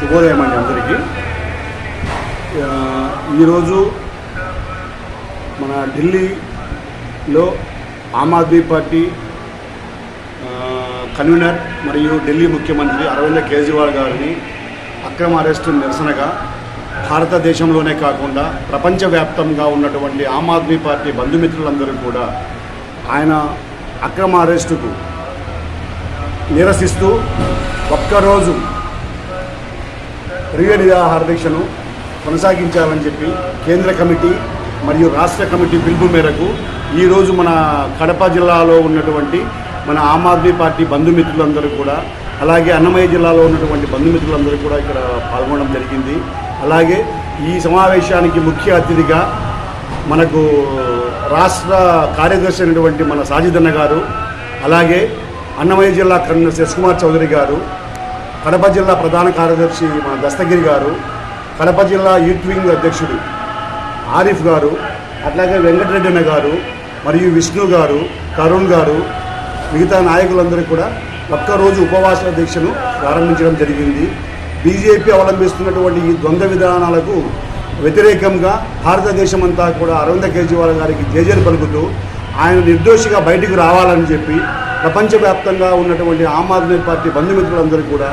శుభోదయం అండి అందరికీ. ఈరోజు మన ఢిల్లీలో ఆమ్ ఆద్మీ పార్టీ కన్వీనర్ మరియు ఢిల్లీ ముఖ్యమంత్రి అరవింద్ కేజ్రీవాల్ గారిని అక్రమ అరెస్టు నిరసనగా భారతదేశంలోనే కాకుండా ప్రపంచవ్యాప్తంగా ఉన్నటువంటి ఆమ్ ఆద్మీ పార్టీ బంధుమిత్రులందరూ కూడా ఆయన అక్రమ అరెస్టుకు నిరసిస్తూ ఒక్కరోజు రివ్యూ నిరాహార దీక్షను కొనసాగించాలని చెప్పి కేంద్ర కమిటీ మరియు రాష్ట్ర కమిటీ పిలుపు మేరకు ఈరోజు మన కడప జిల్లాలో ఉన్నటువంటి మన ఆమ్ ఆద్మీ పార్టీ బంధుమిత్రులందరూ కూడా, అలాగే అన్నమయ్య జిల్లాలో ఉన్నటువంటి బంధుమిత్రులందరూ కూడా ఇక్కడ పాల్గొనడం జరిగింది. అలాగే ఈ సమావేశానికి ముఖ్య అతిథిగా మనకు రాష్ట్ర కార్యదర్శి అయినటువంటి మన సాజిదన్న గారు, అలాగే అన్నమయ్య జిల్లా కన్వీనర్ శశికుమార్ చౌదరి గారు, కడప జిల్లా ప్రధాన కార్యదర్శి మన దస్తగిరి గారు, కడప జిల్లా యూత్ వింగ్ అధ్యక్షుడు ఆరిఫ్ గారు, అట్లాగే వెంకటరెడ్డి అన్న గారు మరియు విష్ణు గారు, తరుణ్ గారు, మిగతా నాయకులందరూ కూడా ఒక్కరోజు ఉపవాస దీక్షను ప్రారంభించడం జరిగింది. బీజేపీ అవలంబిస్తున్నటువంటి ఈ ద్వంద్వ విధానాలకు వ్యతిరేకంగా భారతదేశం అంతా కూడా అరవింద్ కేజ్రీవాల్ గారికి జేజేలు పలుకుతూ ఆయన నిర్దోషిగా బయటకు రావాలని చెప్పి ప్రపంచవ్యాప్తంగా ఉన్నటువంటి ఆమ్ ఆద్మీ పార్టీ బంధుమిత్రులందరూ కూడా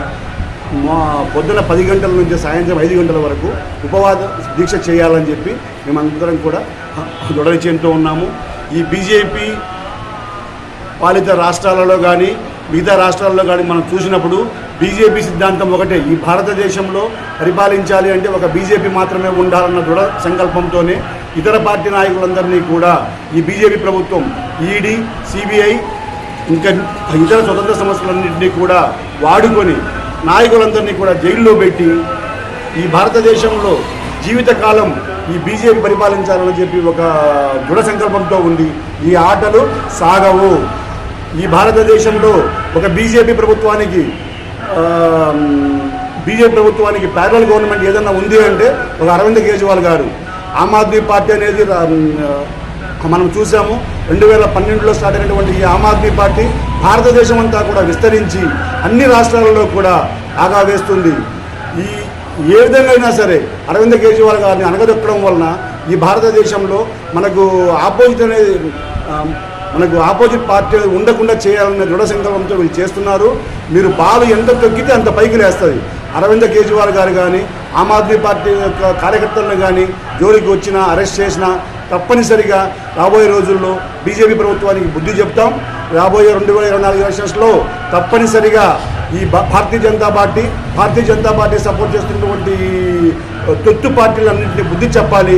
పొద్దున 10 గంటల నుంచి సాయంత్రం 5 గంటల వరకు ఉపవాస దీక్ష చేయాలని చెప్పి మేమందరం కూడా దృఢనిశ్చయంతో ఉన్నాము. ఈ బీజేపీ పాలిత రాష్ట్రాలలో కానీ మిగతా రాష్ట్రాల్లో కానీ మనం చూసినప్పుడు బీజేపీ సిద్ధాంతం ఒకటే, ఈ భారతదేశంలో పరిపాలించాలి అంటే ఒక బీజేపీ మాత్రమే ఉండాలన్న దృఢ సంకల్పంతోనే ఇతర పార్టీ నాయకులందరినీ కూడా ఈ బీజేపీ ప్రభుత్వం ఈడీ, సిబిఐ ఇంకా ఇతర స్వతంత్ర సంస్థలన్నింటినీ కూడా వాడుకొని నాయకులందరినీ కూడా జైల్లో పెట్టి ఈ భారతదేశంలో జీవితకాలం ఈ బీజేపీ పరిపాలించాలని చెప్పి ఒక దృఢ సంకల్పంతో ఉంది. ఈ ఆటలు సాగవు. ఈ భారతదేశంలో ఒక బీజేపీ ప్రభుత్వానికి ప్యారలల్ గవర్నమెంట్ ఏదన్నా ఉంది అంటే ఒక అరవింద్ కేజ్రీవాల్ గారు. ఆమ్ ఆద్మీ పార్టీ అనేది మనం చూసాము 2012లో స్టార్ట్ అయినటువంటి ఈ ఆమ్ ఆద్మీ పార్టీ భారతదేశం అంతా కూడా విస్తరించి అన్ని రాష్ట్రాలలో కూడా ఆగా వేస్తుంది. ఏ విధంగా అయినా సరే అరవింద్ కేజ్రీవాల్ గారిని అణగదొక్కడం వలన ఈ భారతదేశంలో మనకు ఆపోజిట్ పార్టీ ఉండకుండా చేయాలనే దృఢ సంకల్పంతో వీళ్ళు చేస్తున్నారు. మీరు బాలు ఎంత తొక్కితే అంత పైకి లేస్తుంది. అరవింద్ కేజ్రీవాల్ గారు కానీ ఆమ్ ఆద్మీ పార్టీ కార్యకర్తలను కానీ జోలికి వచ్చినా అరెస్ట్ చేసినా తప్పనిసరిగా రాబోయే రోజుల్లో బీజేపీ ప్రభుత్వానికి బుద్ధి చెప్తాం. రాబోయే 2024 ఎలక్షన్స్లో తప్పనిసరిగా ఈ భారతీయ జనతా పార్టీ సపోర్ట్ చేస్తున్నటువంటి తొత్తు పార్టీలన్నింటినీ బుద్ధి చెప్పాలి.